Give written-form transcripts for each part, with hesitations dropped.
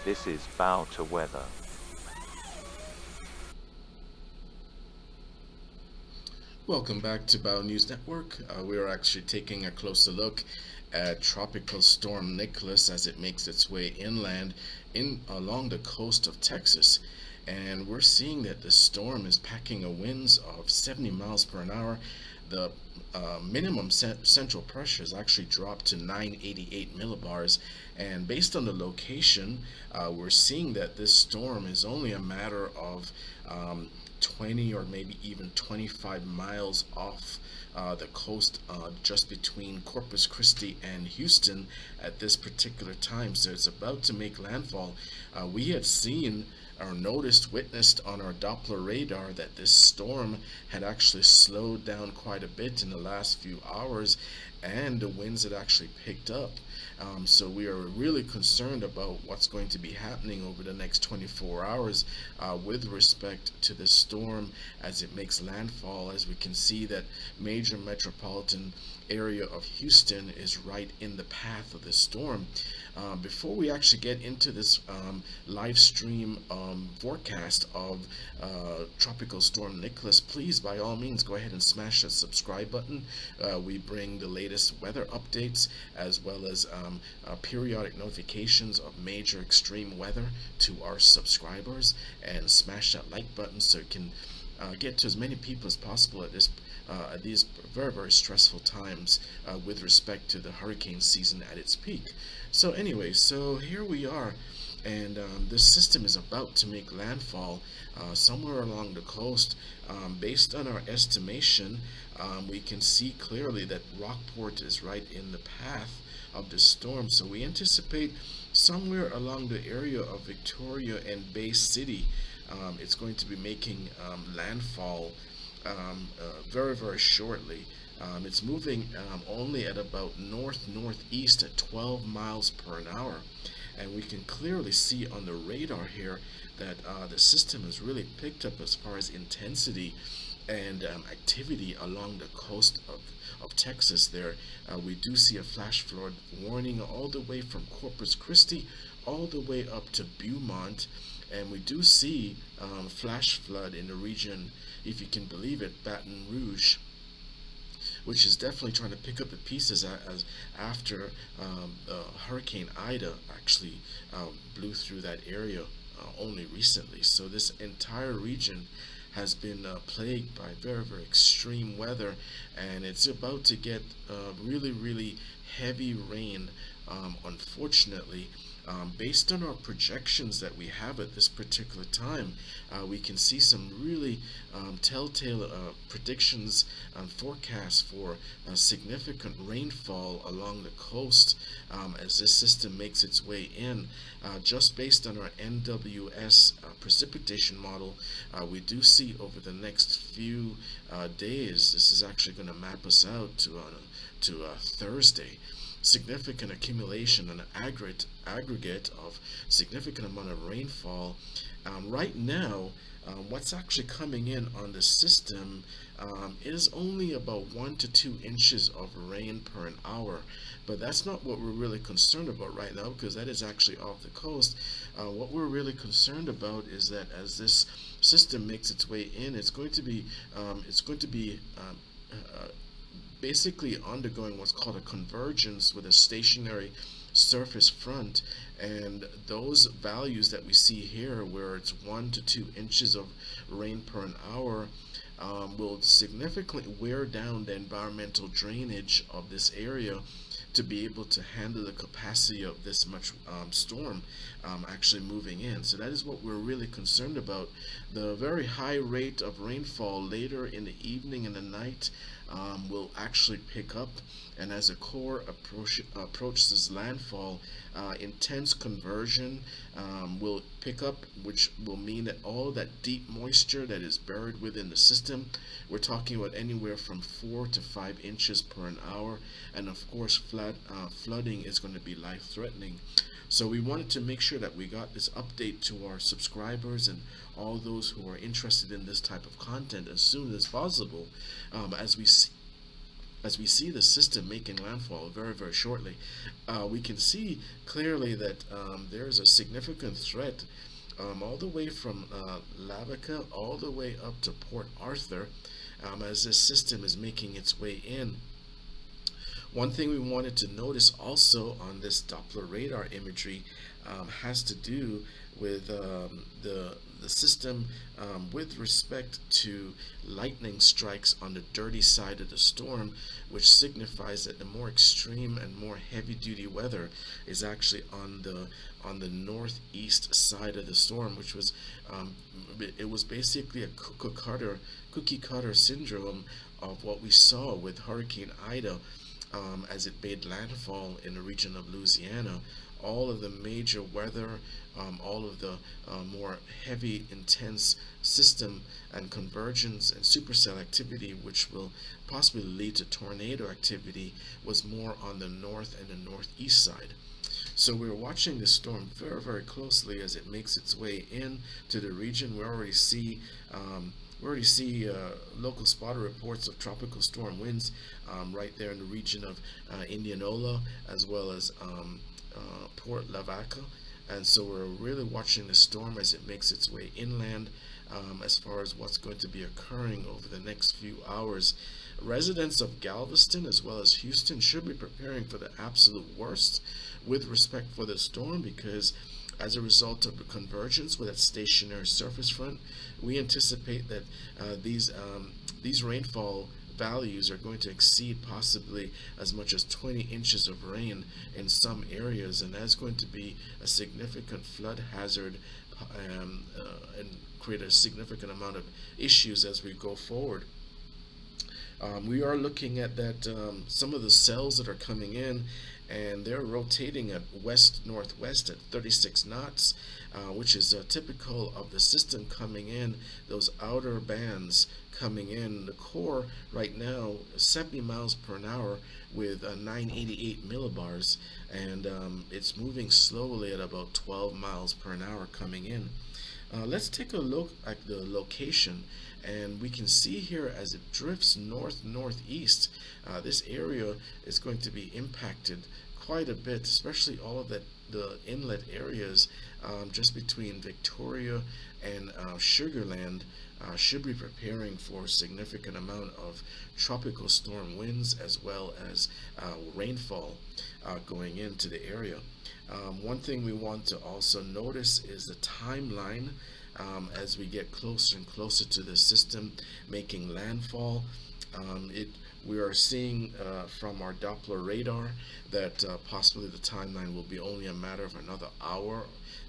This is Bow to Weather. Welcome back to Bio News Network. We are actually taking a closer look at Tropical Storm Nicholas as it makes its way inland along the coast of Texas. And we're seeing that the storm is packing a winds of 70 miles per hour. The minimum central pressure has actually dropped to 988 millibars. And based on the location, we're seeing that this storm is only a matter of 20 or maybe even 25 miles off the coast, just between Corpus Christi and Houston at this particular time. So it's about to make landfall. We had seen or witnessed on our Doppler radar that this storm had actually slowed down quite a bit in the last few hours, and the winds had actually picked up. So we are really concerned about what's going to be happening over the next 24 hours with respect to the storm as it makes landfall. As we can see that major metropolitan area of Houston is right in the path of the storm. Before we actually get into this live stream forecast of Tropical Storm Nicholas, please by all means go ahead and smash that subscribe button. We bring the latest weather updates as well as periodic notifications of major extreme weather to our subscribers, and smash that like button so it can get to as many people as possible at these very stressful times with respect to the hurricane season at its peak. So anyway, so here we are, and this system is about to make landfall somewhere along the coast. Based on our estimation, we can see clearly that Rockport is right in the path of the storm. So we anticipate somewhere along the area of Victoria and Bay City, it's going to be making landfall very shortly. It's moving only at about northeast at 12 miles per hour, and we can clearly see on the radar here that the system has really picked up as far as intensity and activity along the coast of Texas there. We do see a flash flood warning all the way from Corpus Christi all the way up to Beaumont, and we do see flash flood in the region, if you can believe it, Baton Rouge, which is definitely trying to pick up the pieces as after Hurricane Ida actually blew through that area only recently. So this entire region has been plagued by very extreme weather, and it's about to get really heavy rain, unfortunately. Based on our projections that we have at this particular time, we can see some really telltale predictions and forecasts for significant rainfall along the coast as this system makes its way in. Just based on our NWS precipitation model, we do see over the next few days, this is actually going to map us out to Thursday, significant accumulation and aggregate of significant amount of rainfall. Right now, what's actually coming in on the system is only about 1 to 2 inches of rain per an hour. But that's not what we're really concerned about right now, because that is actually off the coast. What we're really concerned about is that as this system makes its way in, it's going to be basically undergoing what's called a convergence with a stationary surface front, and those values that we see here, where it's 1 to 2 inches of rain per an hour, will significantly wear down the environmental drainage of this area to be able to handle the capacity of this much storm actually moving in. So that is what we're really concerned about. The very high rate of rainfall later in the evening and the night will actually pick up, and as the core approaches landfall, intense conversion will pick up, which will mean that all that deep moisture that is buried within the system, we're talking about anywhere from 4 to 5 inches per an hour, and of course flooding is going to be life-threatening. So we wanted to make sure that we got this update to our subscribers and all those who are interested in this type of content as soon as possible, as we see as we see the system making landfall very, very shortly, we can see clearly that there is a significant threat all the way from Lavaca all the way up to Port Arthur as this system is making its way in. One thing we wanted to notice also on this Doppler radar imagery has to do with the system with respect to lightning strikes on the dirty side of the storm, which signifies that the more extreme and more heavy-duty weather is actually on the northeast side of the storm, which was it was basically a cookie cutter syndrome of what we saw with Hurricane Ida as it made landfall in the region of Louisiana. All of the major weather, all of the more heavy, intense system and convergence and supercell activity, which will possibly lead to tornado activity, was more on the north and the northeast side. So we're watching the storm very, very closely as it makes its way in to the region. We already see local spotter reports of tropical storm winds right there in the region of Indianola, as well as Port Lavaca. And so we're really watching the storm as it makes its way inland as far as what's going to be occurring over the next few hours. Residents of Galveston as well as Houston should be preparing for the absolute worst with respect for the storm, because as a result of the convergence with that stationary surface front, we anticipate that these rainfall values are going to exceed possibly as much as 20 inches of rain in some areas, and that's going to be a significant flood hazard and create a significant amount of issues as we go forward. We are looking at that some of the cells that are coming in, and they're rotating at west-northwest at 36 knots, which is typical of the system coming in, those outer bands coming in. The core right now, 70 miles per hour with 988 millibars, and it's moving slowly at about 12 miles per hour coming in. Let's take a look at the location, and we can see here as it drifts north-northeast, this area is going to be impacted quite a bit, especially all of the inlet areas just between Victoria and Sugar Land should be preparing for a significant amount of tropical storm winds as well as rainfall going into the area. One thing we want to also notice is the timeline as we get closer and closer to the system making landfall. We are seeing from our Doppler radar that possibly the timeline will be only a matter of another hour,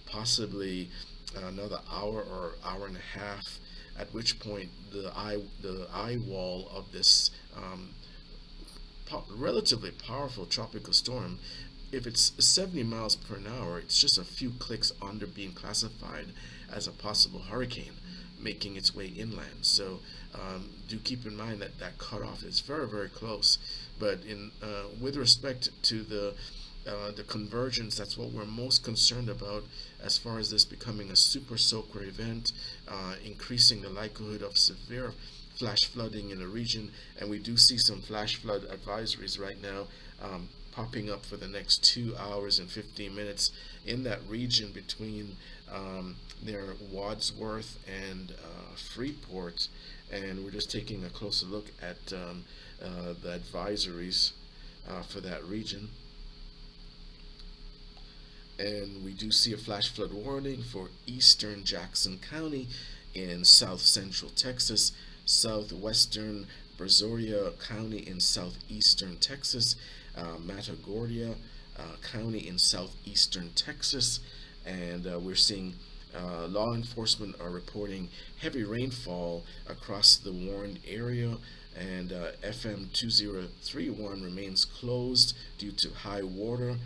possibly another hour or hour and a half, at which point the eye wall of this relatively powerful tropical storm, if it's 70 miles per hour, it's just a few clicks under being classified as a possible hurricane making its way inland. So do keep in mind that that cutoff is very, very close. But with respect to the convergence, that's what we're most concerned about as far as this becoming a super soaker event, increasing the likelihood of severe flash flooding in the region. And we do see some flash flood advisories right now popping up for the next 2 hours and 15 minutes in that region between near Wadsworth and Freeport. And we're just taking a closer look at the advisories for that region. And we do see a flash flood warning for eastern Jackson County in south central Texas, southwestern Brazoria County in southeastern Texas, Matagorda County in southeastern Texas, and we're seeing law enforcement are reporting heavy rainfall across the warned area, and FM 2031 remains closed due to high water.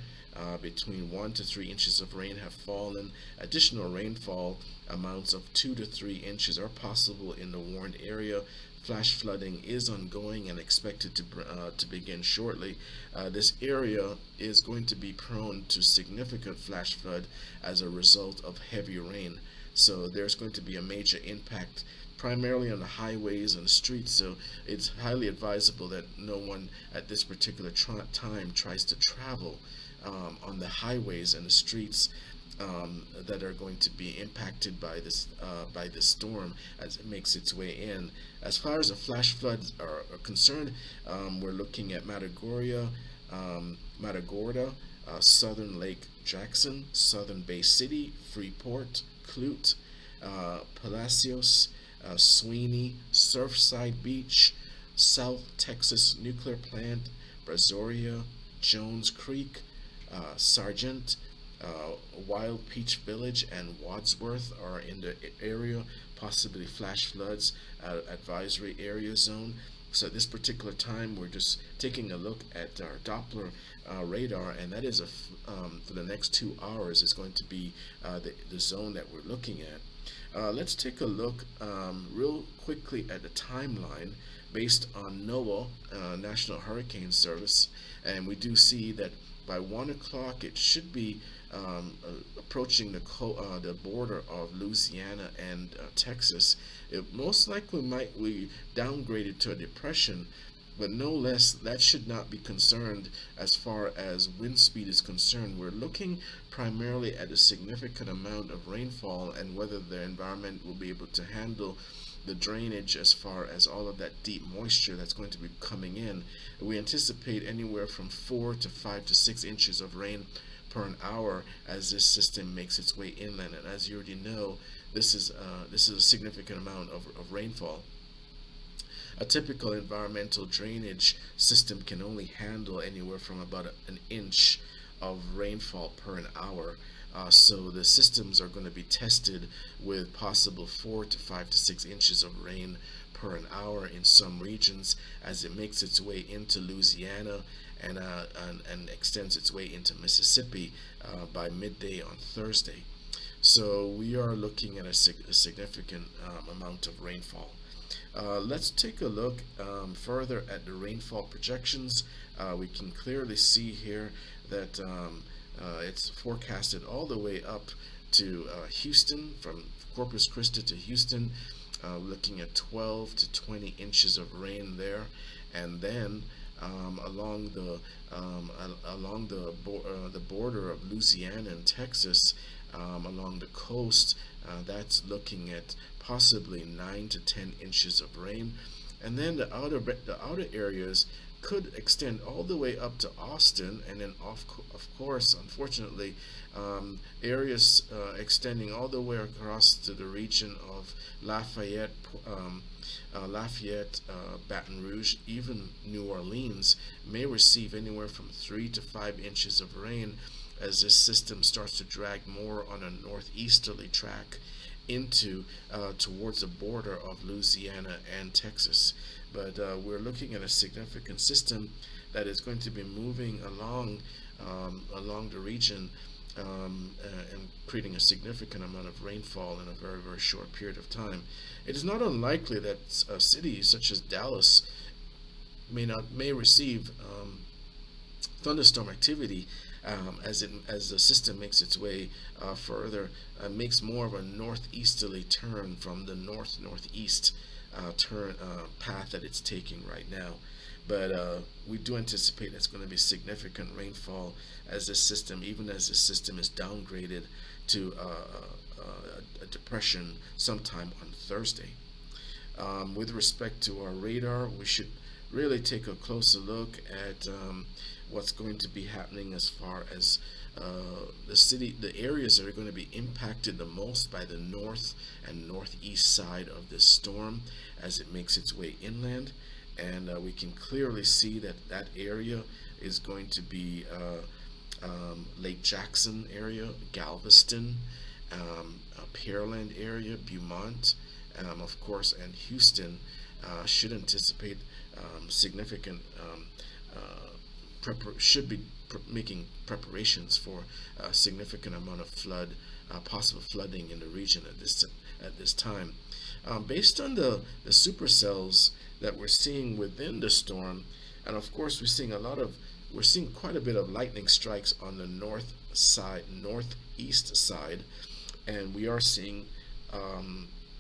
Between 1 to 3 inches of rain have fallen. Additional rainfall amounts of 2 to 3 inches are possible in the warned area. Flash flooding is ongoing and expected to begin shortly. This area is going to be prone to significant flash flood as a result of heavy rain. So there's going to be a major impact primarily on the highways and the streets. So it's highly advisable that no one at this particular time tries to travel on the highways and the streets that are going to be impacted by this storm as it makes its way in. As far as the flash floods are concerned, we're looking at Matagorda, southern Lake Jackson, southern Bay City, Freeport, Clute, Palacios, Sweeney, Surfside Beach, South Texas Nuclear Plant, Brazoria, Jones Creek, Sargent, Wild Peach Village, and Wadsworth are in the area, possibly flash floods, advisory area zone. So at this particular time, we're just taking a look at our Doppler radar, and that is for the next 2 hours is going to be the zone that we're looking at. Let's take a look real quickly at the timeline based on NOAA, National Hurricane Service, and we do see that by 1 o'clock it should be approaching the border of Louisiana and Texas. It most likely might be downgraded to a depression, but no less, that should not be concerned as far as wind speed is concerned. We're looking primarily at a significant amount of rainfall and whether the environment will be able to handle the drainage as far as all of that deep moisture that's going to be coming in. We anticipate anywhere from 4 to 5 to 6 inches of rain per an hour as this system makes its way inland. And as you already know, this is a significant amount of rainfall. A typical environmental drainage system can only handle anywhere from about an inch of rainfall per an hour. So the systems are going to be tested with possible 4 to 5 to 6 inches of rain per an hour in some regions as it makes its way into Louisiana and extends its way into Mississippi by midday on Thursday. So we are looking at a significant amount of rainfall. Let's take a look further at the rainfall projections. We can clearly see here that it's forecasted all the way up to Houston, from Corpus Christi to Houston, looking at 12 to 20 inches of rain there, and then along the border of Louisiana and Texas, along the coast, that's looking at possibly 9 to 10 inches of rain, and then the outer areas could extend all the way up to Austin, and then of course, unfortunately, areas extending all the way across to the region of Lafayette, Baton Rouge, even New Orleans may receive anywhere from 3 to 5 inches of rain as this system starts to drag more on a northeasterly track into towards the border of Louisiana and Texas. But we're looking at a significant system that is going to be moving along the region and creating a significant amount of rainfall in a very, very short period of time. It is not unlikely that cities such as Dallas may receive thunderstorm activity as the system makes its way further, makes more of a northeasterly turn from the northeast path that it's taking right now. But we do anticipate it's going to be significant rainfall as this system, even as this system is downgraded to a depression sometime on Thursday. With respect to our radar, we should really take a closer look at what's going to be happening as far as the areas that are going to be impacted the most by the north and northeast side of this storm as it makes its way inland. And we can clearly see that that area is going to be Lake Jackson area, Galveston, Pearland area, Beaumont, of course, and Houston should anticipate significant should be making preparations for a significant amount of possible flooding in the region at this time. Based on the supercells that we're seeing within the storm, and of course we're seeing quite a bit of lightning strikes on the northeast side, and we are seeing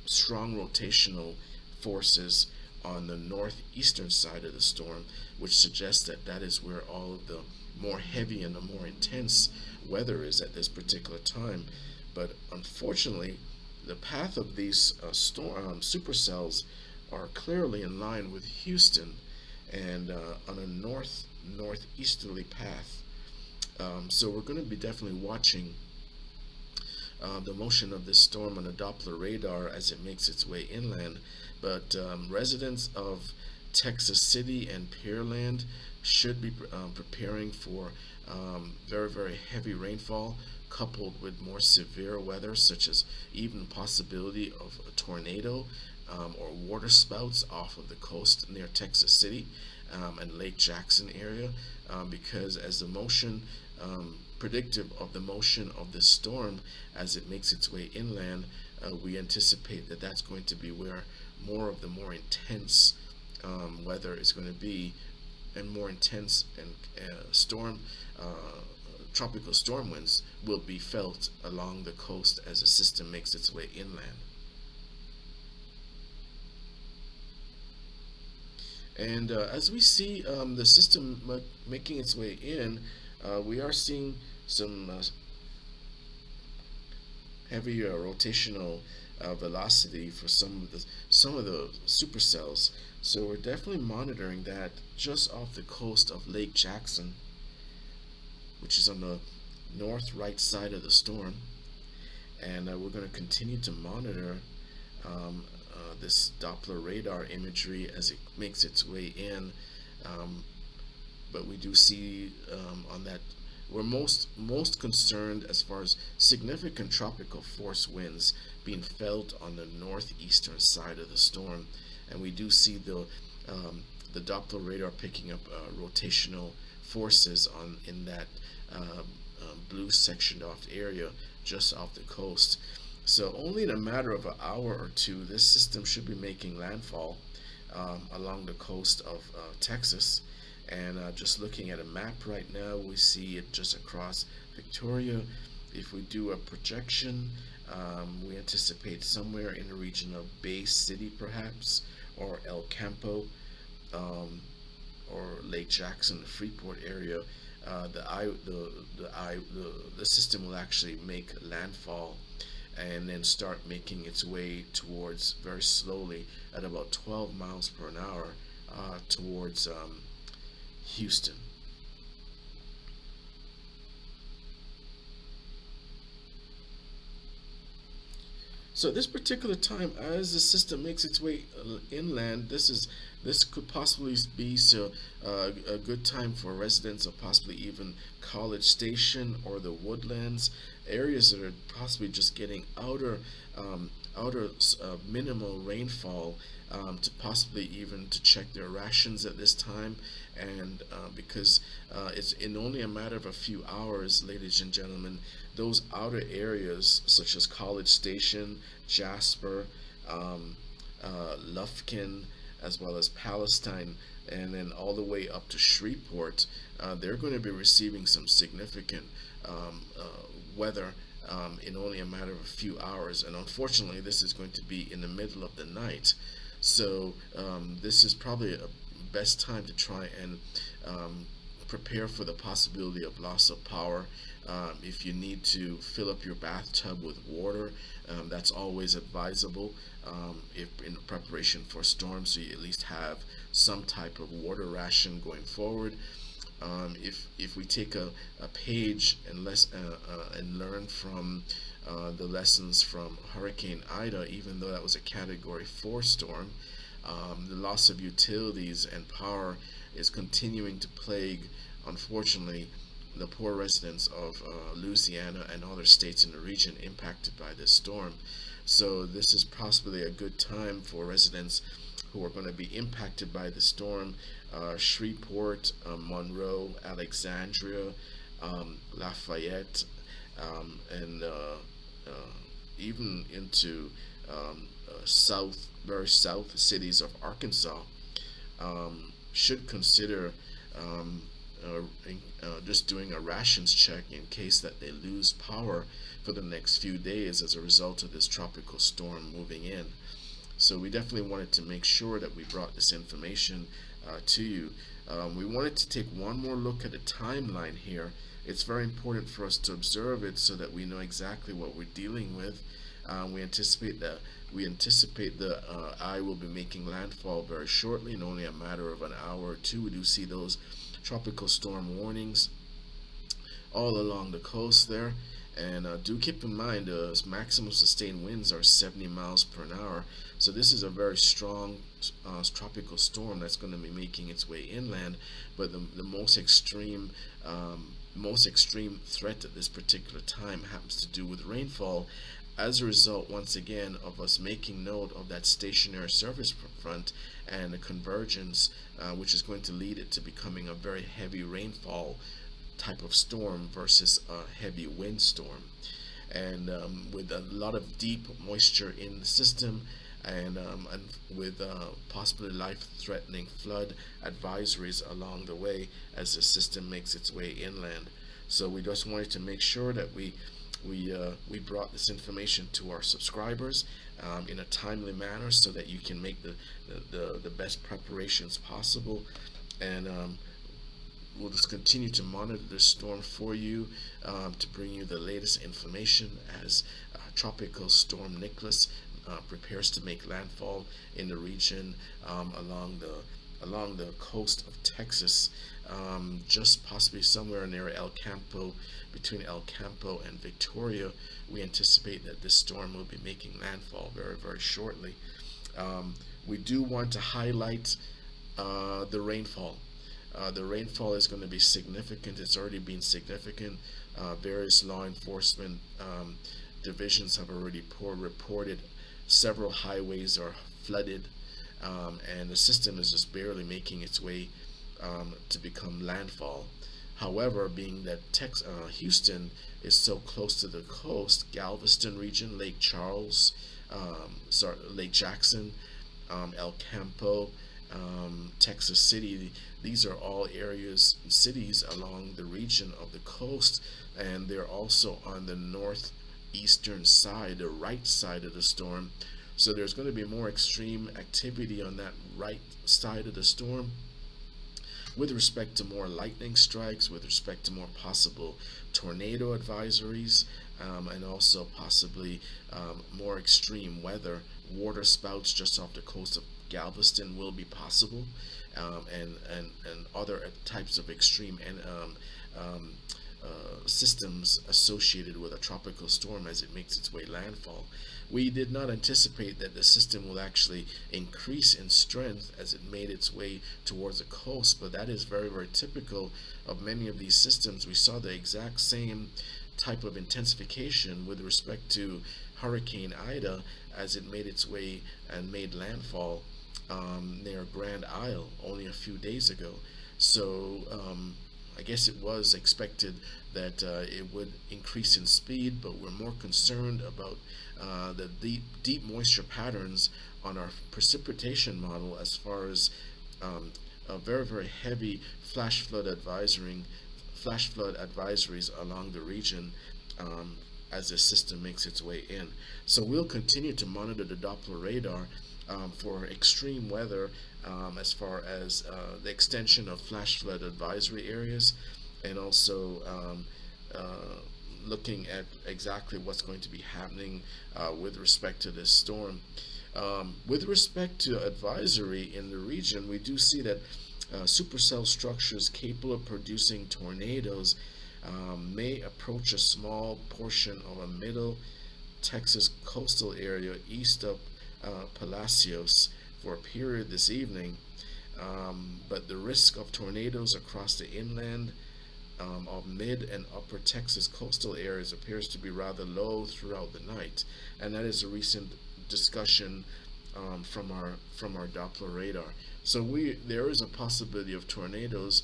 strong rotational forces on the northeastern side of the storm, which suggests that that is where all of the more heavy and the more intense weather is at this particular time. But unfortunately, the path of these supercells are clearly in line with Houston and on a northeasterly path. So we're going to be definitely watching the motion of this storm on a Doppler radar as it makes its way inland. But residents of Texas City and Pearland should be preparing for very, very heavy rainfall coupled with more severe weather, such as even possibility of a tornado or water spouts off of the coast near Texas City and Lake Jackson area, because as the motion predictive of the motion of the storm as it makes its way inland, we anticipate that that's going to be where more of the more intense weather is going to be, and more intense and tropical storm winds will be felt along the coast as the system makes its way inland. And as we see the system making its way in, we are seeing some heavy rotational velocity for some of the supercells. So we're definitely monitoring that just off the coast of Lake Jackson, which is on the north right side of the storm. And we're going to continue to monitor this Doppler radar imagery as it makes its way in. But we do see on that we're most concerned as far as significant tropical force winds being felt on the northeastern side of the storm, and we do see the Doppler radar picking up rotational forces in that blue sectioned off area just off the coast. So only in a matter of an hour or two, this system should be making landfall along the coast of Texas. And just looking at a map right now, we see it just across Victoria. If we do a projection, we anticipate somewhere in the region of Bay City, perhaps, or El Campo, or Lake Jackson, the Freeport area. The system will actually make landfall and then start making its way towards, very slowly at about 12 miles per hour, towards Houston. So this particular time, as the system makes its way inland, this could possibly be a good time for residents of possibly even College Station or the Woodlands, areas that are possibly just getting outer minimal rainfall, to possibly even to check their rations at this time. And because it's in only a matter of a few hours, ladies and gentlemen, those outer areas such as College Station, Jasper, Lufkin, as well as Palestine, and then all the way up to Shreveport, they're going to be receiving some significant weather in only a matter of a few hours. And unfortunately, this is going to be in the middle of the night. So this is probably a best time to try and prepare for the possibility of loss of power. If you need to fill up your bathtub with water, that's always advisable, if in preparation for storms, so you at least have some type of water ration going forward. If we take a page and learn from the lessons from Hurricane Ida, even though that was a Category 4 storm, the loss of utilities and power is continuing to plague, unfortunately, the poor residents of Louisiana and other states in the region impacted by this storm. So this is possibly a good time for residents who are going to be impacted by the storm. Shreveport, Monroe, Alexandria, Lafayette, and even into very south cities of Arkansas, should consider just doing a rations check in case that they lose power for the next few days as a result of this tropical storm moving in. So we definitely wanted to make sure that we brought this information to you. We wanted to take one more look at the timeline here. It's very important for us to observe it so that we know exactly what we're dealing with. We anticipate the eye will be making landfall very shortly, in only a matter of an hour or two. We do see those tropical storm warnings all along the coast there. And do keep in mind, maximum sustained winds are 70 miles per hour. So this is a very strong tropical storm that's going to be making its way inland. But the most extreme threat at this particular time happens to do with rainfall, as a result, once again, of us making note of that stationary surface front and the convergence, which is going to lead it to becoming a very heavy rainfall type of storm versus a heavy windstorm. And with a lot of deep moisture in the system, and with possibly life-threatening flood advisories along the way as the system makes its way inland. So we just wanted to make sure that we brought this information to our subscribers in a timely manner so that you can make the best preparations possible. And we'll just continue to monitor this storm for you to bring you the latest information as Tropical Storm Nicholas prepares to make landfall in the region along the coast of Texas, just possibly somewhere near El Campo, between El Campo and Victoria. We anticipate that this storm will be making landfall very, very shortly. We do want to highlight the rainfall. The rainfall is going to be significant. It's already been significant. Various law enforcement divisions have already reported several highways are flooded, and the system is just barely making its way to become landfall. However, being that Houston is so close to the coast, Galveston region, Lake Charles, Lake Jackson, El Campo, Texas City, these are all cities along the region of the coast, and they're also on the northeastern side, the right side of the storm. So there's going to be more extreme activity on that right side of the storm with respect to more lightning strikes, with respect to more possible tornado advisories, and also possibly more extreme weather. Water spouts just off the coast of Galveston will be possible, and other types of extreme systems associated with a tropical storm as it makes its way landfall. We did not anticipate that the system will actually increase in strength as it made its way towards the coast, but that is very, very typical of many of these systems. We saw the exact same type of intensification with respect to Hurricane Ida as it made its way and made landfall near Grand Isle only a few days ago. So I guess it was expected that it would increase in speed, but we're more concerned about the deep moisture patterns on our precipitation model, as far as a very, very heavy flash flood advisories along the region as the system makes its way in. So we'll continue to monitor the Doppler radar for extreme weather, as far as the extension of flash flood advisory areas, and also looking at exactly what's going to be happening with respect to this storm. With respect to advisory in the region, we do see that supercell structures capable of producing tornadoes may approach a small portion of a middle Texas coastal area east of Palacios for a period this evening, but the risk of tornadoes across the inland of mid and upper Texas coastal areas appears to be rather low throughout the night, and that is a recent discussion from our Doppler radar. So there is a possibility of tornadoes.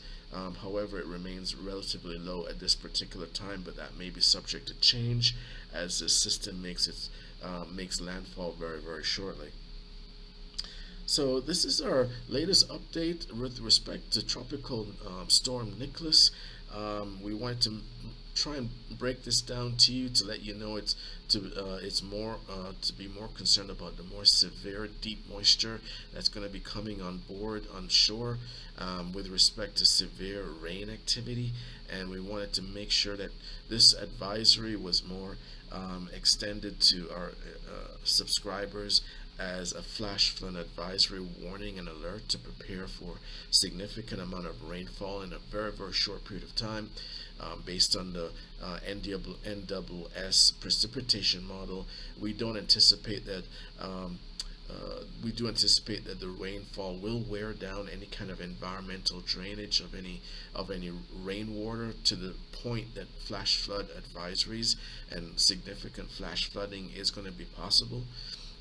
However, it remains relatively low at this particular time, but that may be subject to change as the system makes landfall very, very shortly. So this is our latest update with respect to Tropical Storm Nicholas. We wanted to try and break this down to you to let you know it's more to be more concerned about the more severe deep moisture that's going to be coming on board on shore with respect to severe rain activity, and we wanted to make sure that this advisory was more extended to our subscribers as a flash flood advisory warning and alert to prepare for significant amount of rainfall in a very short period of time, based on the NWS precipitation model. We don't anticipate that we do anticipate that the rainfall will wear down any kind of environmental drainage of any rainwater to the point that flash flood advisories and significant flash flooding is going to be possible.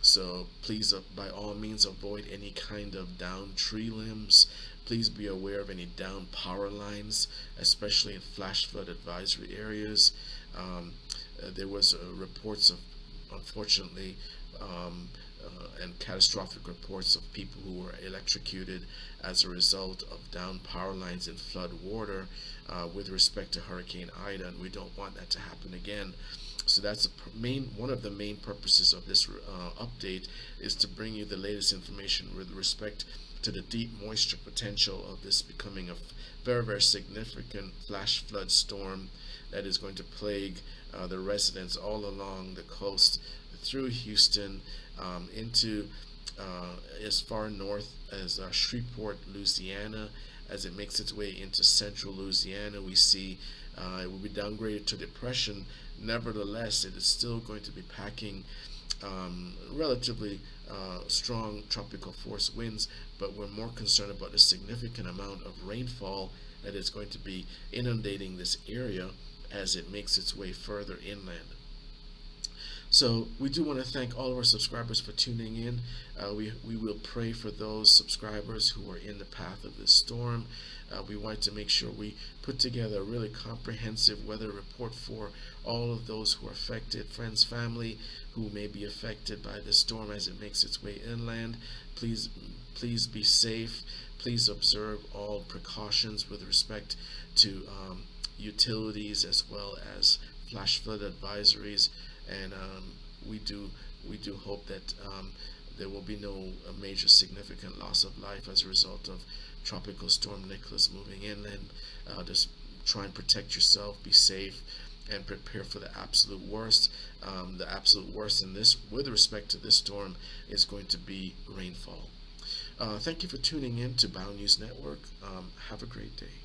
So please, by all means, avoid any kind of down tree limbs. Please be aware of any down power lines, especially in flash flood advisory areas. There was reports of, unfortunately, and catastrophic reports of people who were electrocuted as a result of down power lines in flood water with respect to Hurricane Ida, and we don't want that to happen again. So that's one of the main purposes of this update is to bring you the latest information with respect to the deep moisture potential of this becoming a very significant flash flood storm that is going to plague the residents all along the coast through Houston into as far north as Shreveport, Louisiana. As it makes its way into central Louisiana, we see it will be downgraded to depression. Nevertheless, it is still going to be packing relatively strong tropical force winds, but we're more concerned about the significant amount of rainfall that is going to be inundating this area as it makes its way further inland. So we do want to thank all of our subscribers for tuning in. We will pray for those subscribers who are in the path of this storm. We want to make sure we put together a really comprehensive weather report for all of those who are affected, friends, family who may be affected by this storm as it makes its way inland. Please be safe. Please observe all precautions with respect to utilities as well as flash flood advisories, and we do hope that there will be no major significant loss of life as a result of Tropical Storm Nicholas moving inland. Just try and protect yourself, be safe, and prepare for the absolute worst. The absolute worst in this, with respect to this storm, is going to be rainfall. Thank you for tuning in to Bow News Network. Have a great day.